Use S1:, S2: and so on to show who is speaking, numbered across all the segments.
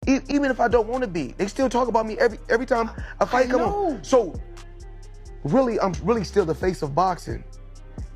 S1: Even if I don't want to be, they still talk about me every time a fight comes on. So really, I'm really still the face of boxing.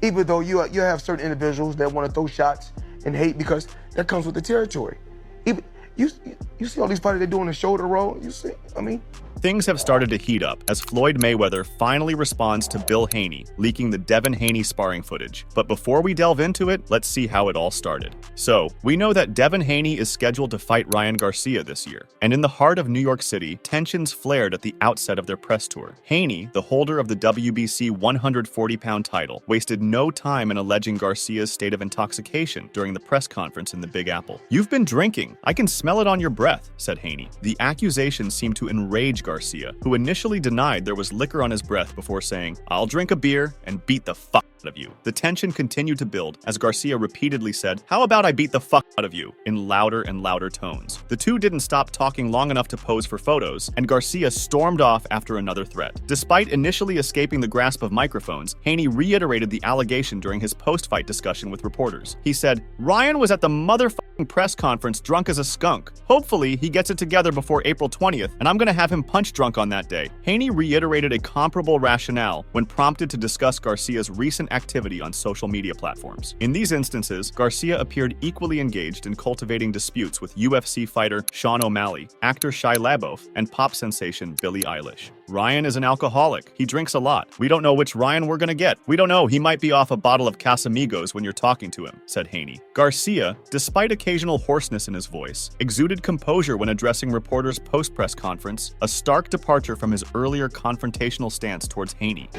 S1: Even though you have certain individuals that want to throw shots and hate because that comes with the territory. Even you see all these fighters they doing the shoulder roll. You see, I mean.
S2: Things have started to heat up as Floyd Mayweather finally responds to Bill Haney, leaking the Devin Haney sparring footage. But before we delve into it, let's see how it all started. So, we know that Devin Haney is scheduled to fight Ryan Garcia this year. And in the heart of New York City, tensions flared at the outset of their press tour. Haney, the holder of the WBC 140-pound title, wasted no time in alleging Garcia's state of intoxication during the press conference in the Big Apple. "You've been drinking. I can smell it on your breath," said Haney. The accusations seemed to enrage Garcia, who initially denied there was liquor on his breath before saying, "I'll drink a beer and beat the fuck out of you." The tension continued to build as Garcia repeatedly said, "How about I beat the fuck out of you?" in louder and louder tones. The two didn't stop talking long enough to pose for photos, and Garcia stormed off after another threat. Despite initially escaping the grasp of microphones, Haney reiterated the allegation during his post-fight discussion with reporters. He said, "Ryan was at the motherfucking press conference drunk as a skunk. Hopefully, he gets it together before April 20th, and I'm gonna have him punch drunk on that day." Haney reiterated a comparable rationale when prompted to discuss Garcia's recent activity on social media platforms. In these instances, Garcia appeared equally engaged in cultivating disputes with UFC fighter Sean O'Malley, actor Shia LaBeouf, and pop sensation Billie Eilish. "Ryan is an alcoholic. He drinks a lot. We don't know which Ryan we're gonna get. We don't know, he might be off a bottle of Casamigos when you're talking to him," said Haney. Garcia, despite occasional hoarseness in his voice, exuded composure when addressing reporters post-press conference, a stark departure from his earlier confrontational stance towards Haney.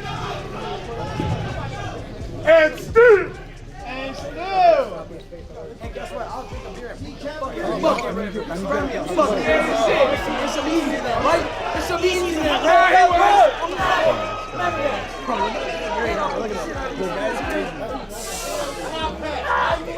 S3: And still!
S4: And still! And guess what? I'll drink a beer. It's so easy to that, right? It's so easy to that.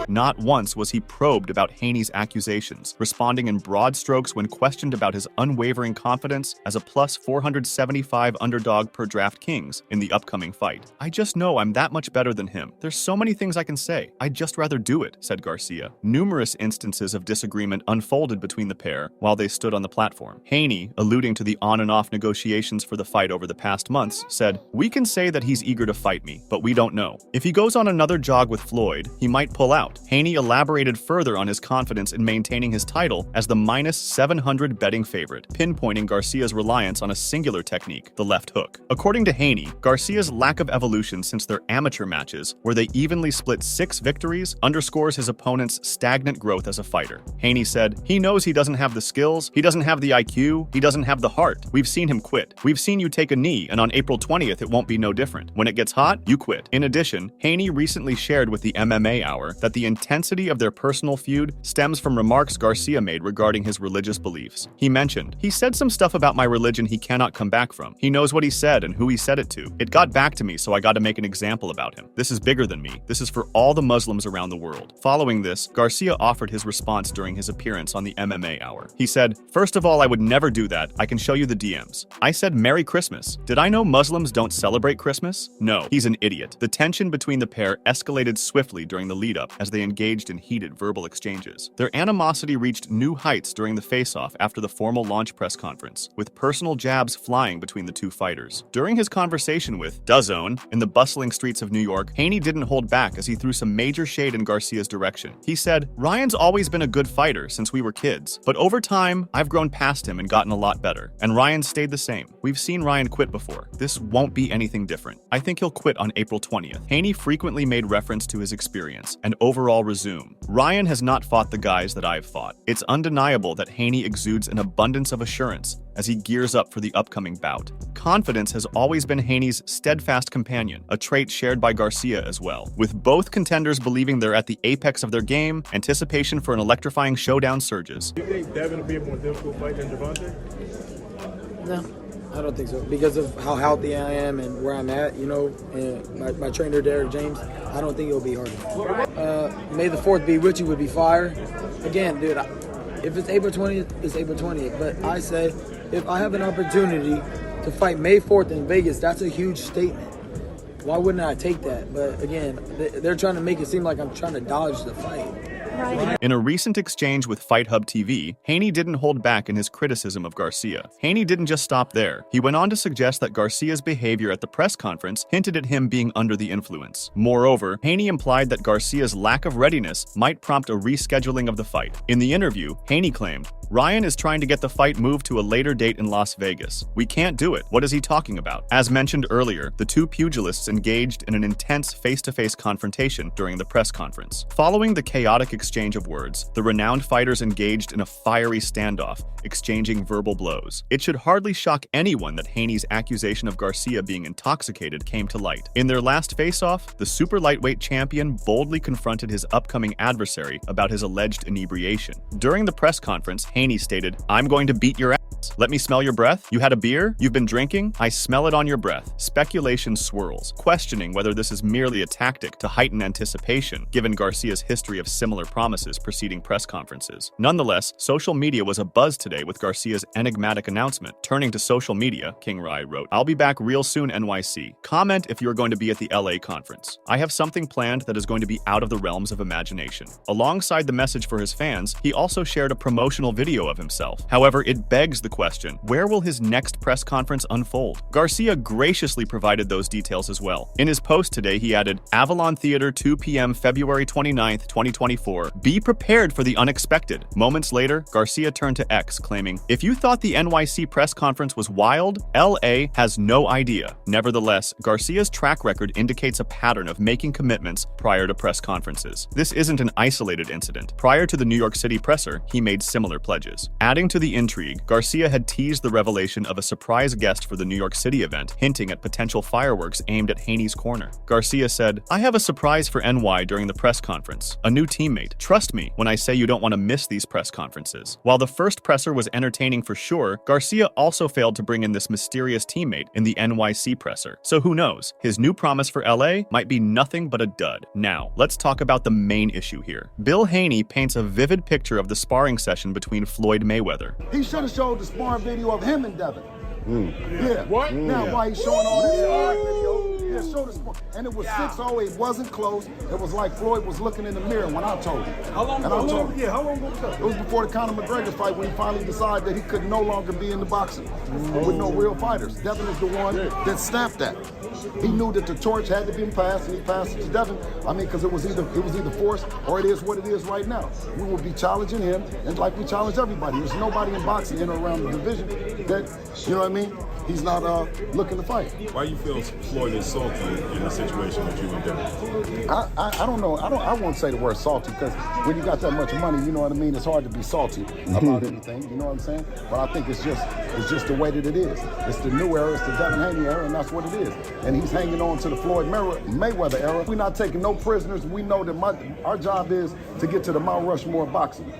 S2: Not once was he probed about Haney's accusations, responding in broad strokes when questioned about his unwavering confidence as a plus 475 underdog per DraftKings in the upcoming fight. "I just know I'm that much better than him. There's so many things I can say. I'd just rather do it," said Garcia. Numerous instances of disagreement unfolded between the pair while they stood on the platform. Haney, alluding to the on and off negotiations for the fight over the past months, said, "We can say that he's eager to fight me, but we don't know. If he goes on another jog with Floyd, he might pull out." Haney elaborated further on his confidence in maintaining his title as the minus 700 betting favorite, pinpointing Garcia's reliance on a singular technique, the left hook. According to Haney, Garcia's lack of evolution since their amateur matches, where they evenly split 6 victories, underscores his opponent's stagnant growth as a fighter. Haney said, "He knows he doesn't have the skills, he doesn't have the IQ, he doesn't have the heart. We've seen him quit. We've seen you take a knee, and on April 20th it won't be no different. When it gets hot, you quit." In addition, Haney recently shared with the MMA Hour that the intensity of their personal feud stems from remarks Garcia made regarding his religious beliefs. He mentioned, "He said some stuff about my religion he cannot come back from. He knows what he said and who he said it to. It got back to me, so I got to make an example about him. This is bigger than me. This is for all the Muslims around the world." Following this, Garcia offered his response during his appearance on the MMA Hour. He said, "First of all, I would never do that. I can show you the DMs. I said Merry Christmas. Did I know Muslims don't celebrate Christmas? No, he's an idiot." The tension between the pair escalated swiftly during the lead-up as they engaged in heated verbal exchanges. Their animosity reached new heights during the face-off after the formal launch press conference, with personal jabs flying between the two fighters. During his conversation with DAZN in the bustling streets of New York, Haney didn't hold back as he threw some major shade in Garcia's direction. He said, "Ryan's always been a good fighter since we were kids, but over time, I've grown past him and gotten a lot better. And Ryan stayed the same. We've seen Ryan quit before. This won't be anything different. I think he'll quit on April 20th. Haney frequently made reference to his experience and overall resume. "Ryan has not fought the guys that I've fought." It's undeniable that Haney exudes an abundance of assurance as he gears up for the upcoming bout. Confidence has always been Haney's steadfast companion, a trait shared by Garcia as well. With both contenders believing they're at the apex of their game, anticipation for an electrifying showdown surges.
S3: Do you think Devin will be a more difficult fight than Devontae?
S4: No, I don't think so. Because of how healthy I am and where I'm at, you know, and my trainer, Derek James, I don't think it'll be hard. May the 4th be with you would be fire. Again, dude, if it's April 20th, it's April 20th. But I say, if I have an opportunity to fight May 4th in Vegas, that's a huge statement. Why wouldn't I take that? But again, they're trying to make it seem like I'm trying to dodge the fight.
S2: In a recent exchange with Fight Hub TV, Haney didn't hold back in his criticism of Garcia. Haney didn't just stop there. He went on to suggest that Garcia's behavior at the press conference hinted at him being under the influence. Moreover, Haney implied that Garcia's lack of readiness might prompt a rescheduling of the fight. In the interview, Haney claimed, "Ryan is trying to get the fight moved to a later date in Las Vegas. We can't do it. What is he talking about?" As mentioned earlier, the two pugilists engaged in an intense face-to-face confrontation during the press conference. Following the chaotic exchange of words, the renowned fighters engaged in a fiery standoff, exchanging verbal blows. It should hardly shock anyone that Haney's accusation of Garcia being intoxicated came to light. In their last face-off, the super lightweight champion boldly confronted his upcoming adversary about his alleged inebriation. During the press conference, Haney stated, "I'm going to beat your ass. Let me smell your breath? You had a beer? You've been drinking? I smell it on your breath." Speculation swirls, questioning whether this is merely a tactic to heighten anticipation, given Garcia's history of similar promises preceding press conferences. Nonetheless, social media was abuzz today with Garcia's enigmatic announcement. Turning to social media, King Rai wrote, "I'll be back real soon, NYC. Comment if you're going to be at the LA conference. I have something planned that is going to be out of the realms of imagination." Alongside the message for his fans, he also shared a promotional video of himself. However, it begs the question, where will his next press conference unfold? Garcia graciously provided those details as well. In his post today, he added, "Avalon Theater, 2 p.m. February 29th, 2024. Be prepared for the unexpected." Moments later, Garcia turned to X, claiming, "If you thought the NYC press conference was wild, LA has no idea." Nevertheless, Garcia's track record indicates a pattern of making commitments prior to press conferences. This isn't an isolated incident. Prior to the New York City presser, he made similar pledges. Adding to the intrigue, Garcia had teased the revelation of a surprise guest for the New York City event, hinting at potential fireworks aimed at Haney's corner. Garcia said, "I have a surprise for NY during the press conference. A new teammate. Trust me when I say you don't want to miss these press conferences." While the first presser was entertaining for sure, Garcia also failed to bring in this mysterious teammate in the NYC presser. So who knows? His new promise for LA might be nothing but a dud. Now, let's talk about the main issue here. Bill Haney paints a vivid picture of the sparring session between Floyd Mayweather.
S5: He should have showed the sparring video of him and Devin. Yeah.
S3: What?
S5: Now, why he's showing all this sparring video? Yeah, show the sparring. And it was 6-0. It wasn't close. It was like Floyd was looking in the mirror when I told him.
S3: How long ago was that?
S5: It was before the Conor McGregor fight when he finally decided that he could no longer be in the boxing with no real fighters. Devin is the one that snapped that. He knew that the torch had to be passed, and he passed it to Devin. I mean, because it was either forced or it is what it is right now. We will be challenging him, and like we challenge everybody. There's nobody in boxing in or around the division that, you know what I mean, he's not looking to fight.
S6: Why you feel Floyd is salty in a situation with you and Devin?
S5: I don't know. I won't say the word salty, because when you got that much money, you know what I mean, it's hard to be salty about anything, you know what I'm saying? But I think it's just the way that it is. It's the new era, it's the Devin Haney era, and that's what it is. And he's hanging on to the Floyd Mayweather era. We're not taking no prisoners. We know that our job is to get to the Mount Rushmore of boxing,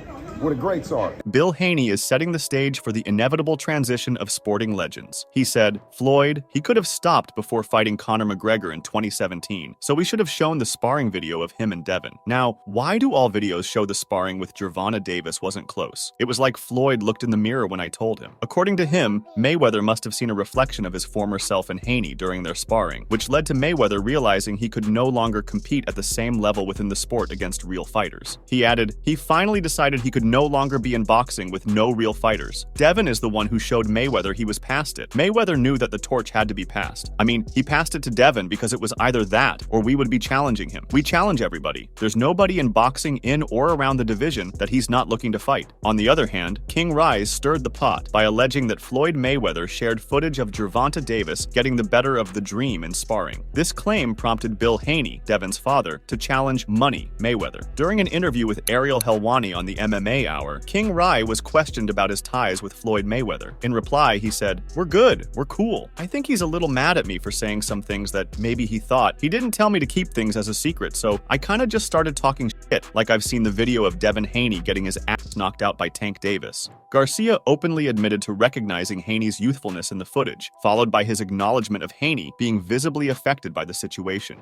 S5: where the greats are.
S2: Bill Haney is setting the stage for the inevitable transition of sporting legends. He said, "Floyd, he could have stopped before fighting Conor McGregor in 2017, so we should have shown the sparring video of him and Devin." Now, why do all videos show the sparring with Gervonta Davis wasn't close? It was like Floyd looked in the mirror when I told him. According to him, Mayweather must have seen a reflection of his former self in Haney during their sparring, which led to Mayweather realizing he could no longer compete at the same level within the sport against real fighters. He added, "He finally decided he could no longer be in boxing with no real fighters. Devin is the one who showed Mayweather he was past it. Mayweather knew that the torch had to be passed. I mean, he passed it to Devin because it was either that or we would be challenging him. We challenge everybody. There's nobody in boxing in or around the division that he's not looking to fight." On the other hand, King Rise stirred the pot by alleging that Floyd Mayweather shared footage of Gervonta Davis getting the better of the Dream in sparring. This claim prompted Bill Haney, Devin's father, to challenge Money Mayweather. During an interview with Ariel Helwani on the MMA Hour, King Rai was questioned about his ties with Floyd Mayweather. In reply, he said, "We're good, we're cool. I think he's a little mad at me for saying some things that maybe he thought. He didn't tell me to keep things as a secret, so I kinda just started talking shit, like I've seen the video of Devin Haney getting his ass knocked out by Tank Davis." Garcia openly admitted to recognizing Haney's youthfulness in the footage, followed by his acknowledgement of Haney being visibly affected by the situation.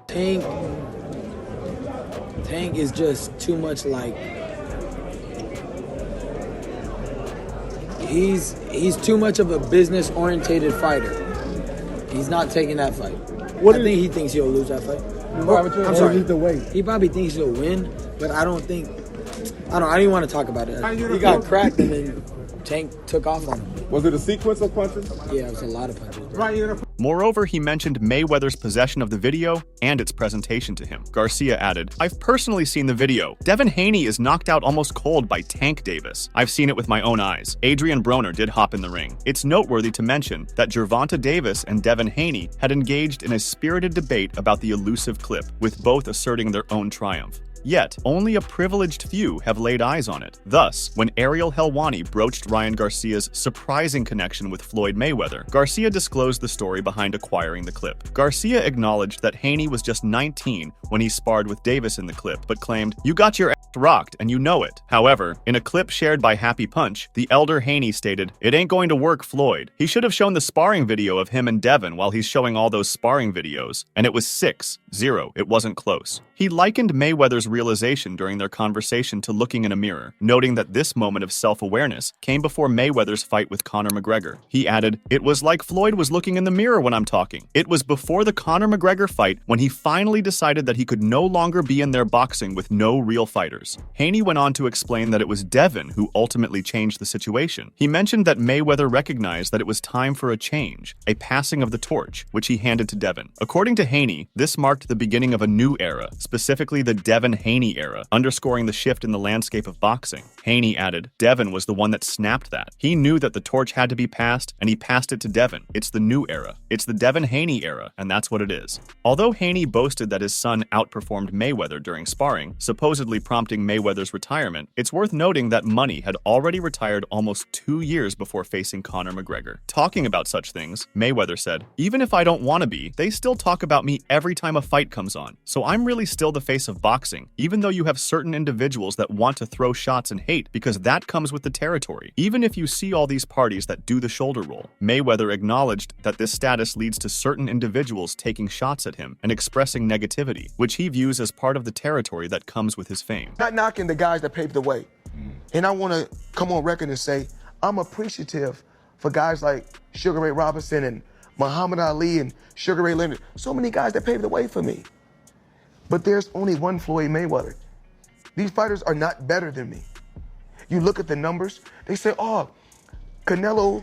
S4: Tank is just too much like... He's too much of a business-orientated fighter. He's not taking that fight. I think he thinks he'll lose that fight. I'm sorry.
S5: Either way.
S4: He probably thinks he'll win, but I don't think I didn't want to talk about it. He got cracked and then Tank took off on him.
S3: Was it a sequence of punches?
S4: Yeah, it was a lot of punches.
S2: Moreover, he mentioned Mayweather's possession of the video and its presentation to him. Garcia added, "I've personally seen the video. Devin Haney is knocked out almost cold by Tank Davis. I've seen it with my own eyes. Adrian Broner did hop in the ring." It's noteworthy to mention that Gervonta Davis and Devin Haney had engaged in a spirited debate about the elusive clip, with both asserting their own triumph. Yet, only a privileged few have laid eyes on it. Thus, when Ariel Helwani broached Ryan Garcia's surprising connection with Floyd Mayweather, Garcia disclosed the story behind acquiring the clip. Garcia acknowledged that Haney was just 19 when he sparred with Davis in the clip, but claimed, "You got your ass rocked and you know it." However, in a clip shared by Happy Punch, the elder Haney stated, "It ain't going to work, Floyd. He should have shown the sparring video of him and Devin while he's showing all those sparring videos, and it was 6-0. It wasn't close." He likened Mayweather's realization during their conversation to looking in a mirror, noting that this moment of self-awareness came before Mayweather's fight with Conor McGregor. He added, "It was like Floyd was looking in the mirror when I'm talking. It was before the Conor McGregor fight when he finally decided that he could no longer be in there boxing with no real fighters." Haney went on to explain that it was Devin who ultimately changed the situation. He mentioned that Mayweather recognized that it was time for a change, a passing of the torch, which he handed to Devin. According to Haney, this marked the beginning of a new era, specifically the Devin Haney era, underscoring the shift in the landscape of boxing. Haney added, "Devin was the one that snapped that. He knew that the torch had to be passed, and he passed it to Devin. It's the new era. It's the Devin Haney era, and that's what it is." Although Haney boasted that his son outperformed Mayweather during sparring, supposedly prompting Mayweather's retirement, it's worth noting that Money had already retired almost 2 years before facing Conor McGregor. Talking about such things, Mayweather said, "Even if I don't want to be, they still talk about me every time a fight comes on. So I'm really still the face of boxing, even though you have certain individuals that want to throw shots and hate, because that comes with the territory. Even if you see all these parties that do the shoulder roll." Mayweather acknowledged that this status leads to certain individuals taking shots at him and expressing negativity, which he views as part of the territory that comes with his fame.
S1: Not knocking the guys that paved the way. And I want to come on record and say, I'm appreciative for guys like Sugar Ray Robinson and Muhammad Ali and Sugar Ray Leonard. So many guys that paved the way for me. But there's only one Floyd Mayweather. These fighters are not better than me. You look at the numbers, they say, oh, Canelo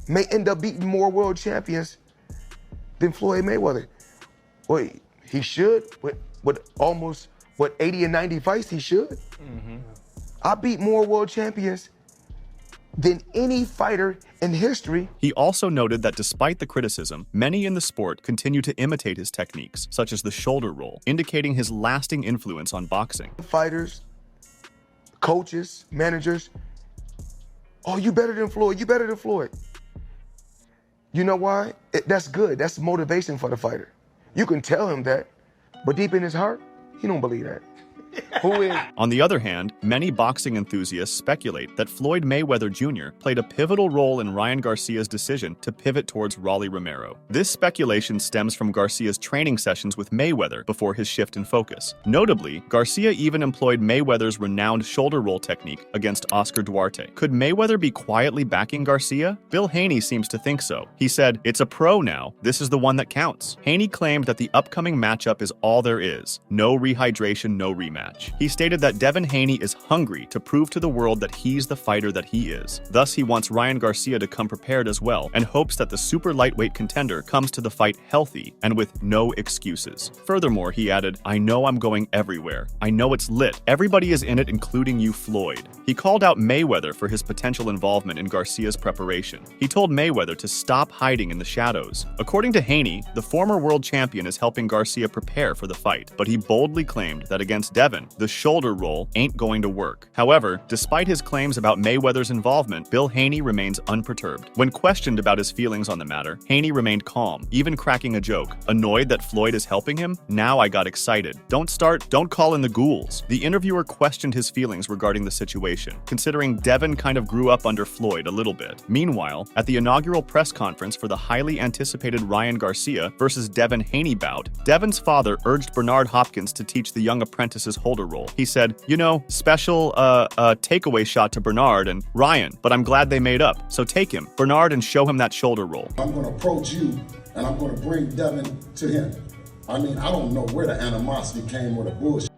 S1: may end up beating more world champions than Floyd Mayweather. Well, he should, with almost, 80 and 90 fights, he should. I beat more world champions than any fighter in history.
S2: He also noted that despite the criticism, many in the sport continue to imitate his techniques, such as the shoulder roll, indicating his lasting influence on boxing.
S1: Fighters, coaches, managers, oh, you better than Floyd, you better than Floyd. You know why? That's good, that's motivation for the fighter. You can tell him that, but deep in his heart, he don't believe that. Who is?
S2: On the other hand, many boxing enthusiasts speculate that Floyd Mayweather Jr. played a pivotal role in Ryan Garcia's decision to pivot towards Rolly Romero. This speculation stems from Garcia's training sessions with Mayweather before his shift in focus. Notably, Garcia even employed Mayweather's renowned shoulder roll technique against Oscar Duarte. Could Mayweather be quietly backing Garcia? Bill Haney seems to think so. He said, "It's a pro now. This is the one that counts." Haney claimed that the upcoming matchup is all there is. No rehydration, no rematch. He stated that Devin Haney is hungry to prove to the world that he's the fighter that he is. Thus, he wants Ryan Garcia to come prepared as well, and hopes that the super lightweight contender comes to the fight healthy and with no excuses. Furthermore, he added, "I know I'm going everywhere. I know it's lit. Everybody is in it, including you, Floyd." He called out Mayweather for his potential involvement in Garcia's preparation. He told Mayweather to stop hiding in the shadows. According to Haney, the former world champion is helping Garcia prepare for the fight, but he boldly claimed that against Devin, the shoulder roll ain't going to work. However, despite his claims about Mayweather's involvement, Bill Haney remains unperturbed. When questioned about his feelings on the matter, Haney remained calm, even cracking a joke. Annoyed that Floyd is helping him? Now I got excited. Don't call in the ghouls. The interviewer questioned his feelings regarding the situation, considering Devin kind of grew up under Floyd a little bit. Meanwhile, at the inaugural press conference for the highly anticipated Ryan Garcia versus Devin Haney bout, Devin's father urged Bernard Hopkins to teach the young apprentice's shoulder roll. He said, special takeaway shot to Bernard and Ryan, but I'm glad they made up. So take him, Bernard, and show him that shoulder roll.
S5: I'm going to approach you and I'm going to bring Devin to him. I mean, I don't know where the animosity came or the bullshit.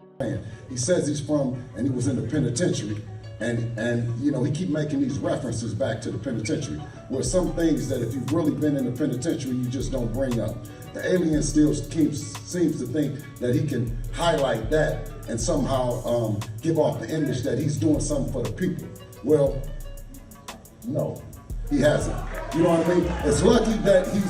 S5: he says he's from, and he was in the penitentiary. And you know, he keep making these references back to the penitentiary, where some things that if you've really been in the penitentiary, you just don't bring up. The alien still seems to think that he can highlight that and somehow give off the image that he's doing something for the people. Well, no, he hasn't. You know what I mean? It's lucky that he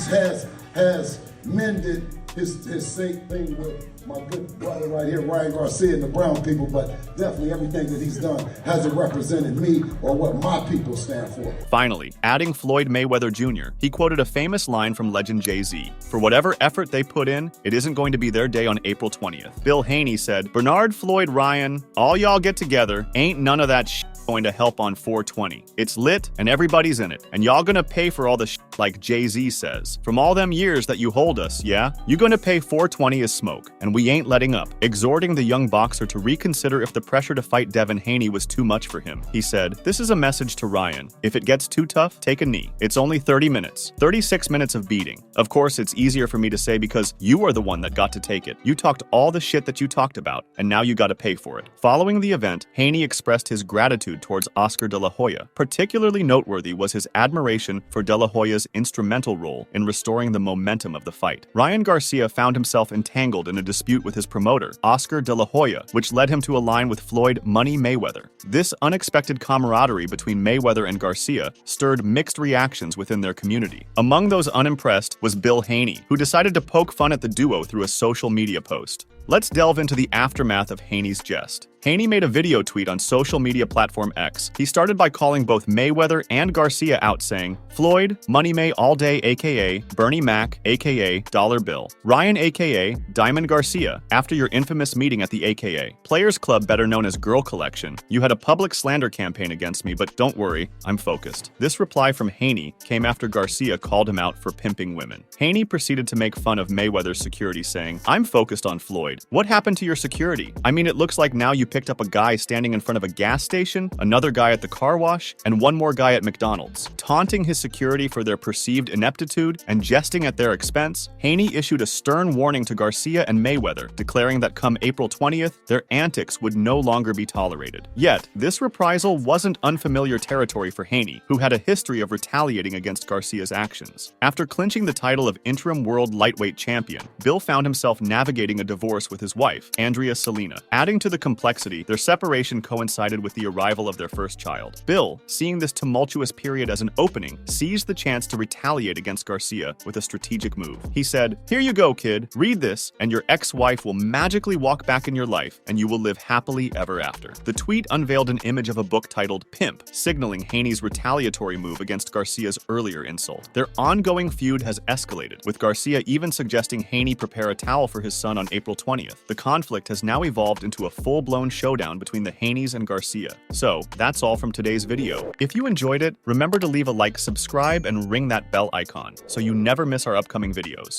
S5: has mended his thing with my good brother right here, Ryan Garcia, and the brown people, but definitely everything that he's done hasn't represented me or what my people stand for.
S2: Finally, adding Floyd Mayweather Jr., he quoted a famous line from legend Jay-Z. For whatever effort they put in, it isn't going to be their day on April 20th. Bill Haney said, Bernard, Floyd, Ryan, all y'all get together, ain't none of that shit going to help on 420. It's lit and everybody's in it, and y'all gonna pay for all the shit like Jay-Z says. From all them years that you hold us, yeah? You gonna pay 420 as smoke, and we ain't letting up. Exhorting the young boxer to reconsider if the pressure to fight Devin Haney was too much for him. He said, this is a message to Ryan. If it gets too tough, take a knee. It's only 30 minutes. 36 minutes of beating. Of course, it's easier for me to say because you are the one that got to take it. You talked all the shit that you talked about, and now you gotta pay for it. Following the event, Haney expressed his gratitude towards Oscar De La Hoya. Particularly noteworthy was his admiration for De La Hoya's instrumental role in restoring the momentum of the fight. Ryan Garcia found himself entangled in a dispute with his promoter, Oscar De La Hoya, which led him to align with Floyd Money Mayweather. This unexpected camaraderie between Mayweather and Garcia stirred mixed reactions within their community. Among those unimpressed was Bill Haney, who decided to poke fun at the duo through a social media post. Let's delve into the aftermath of Haney's jest. Haney made a video tweet on social media platform X. He started by calling both Mayweather and Garcia out, saying, Floyd, Money May all day aka Bernie Mac aka Dollar Bill, Ryan aka Diamond Garcia, after your infamous meeting at the AKA. Players Club, better known as Girl Collection, you had a public slander campaign against me, but don't worry, I'm focused. This reply from Haney came after Garcia called him out for pimping women. Haney proceeded to make fun of Mayweather's security, saying, I'm focused on Floyd. What happened to your security? I mean, it looks like now you picked up a guy standing in front of a gas station, another guy at the car wash, and one more guy at McDonald's. Taunting his security for their perceived ineptitude and jesting at their expense, Haney issued a stern warning to Garcia and Mayweather, declaring that come April 20th, their antics would no longer be tolerated. Yet, this reprisal wasn't unfamiliar territory for Haney, who had a history of retaliating against Garcia's actions. After clinching the title of interim world lightweight champion, Bill found himself navigating a divorce with his wife, Andrea Salina. Adding to the complexity, their separation coincided with the arrival of their first child. Bill, seeing this tumultuous period as an opening, seized the chance to retaliate against Garcia with a strategic move. He said, here you go, kid. Read this, and your ex-wife will magically walk back in your life, and you will live happily ever after. The tweet unveiled an image of a book titled Pimp, signaling Haney's retaliatory move against Garcia's earlier insult. Their ongoing feud has escalated, with Garcia even suggesting Haney prepare a towel for his son on April 20th. The conflict has now evolved into a full-blown showdown between the Haneys and Garcia. So, that's all from today's video. If you enjoyed it, remember to leave a like, subscribe, and ring that bell icon so you never miss our upcoming videos.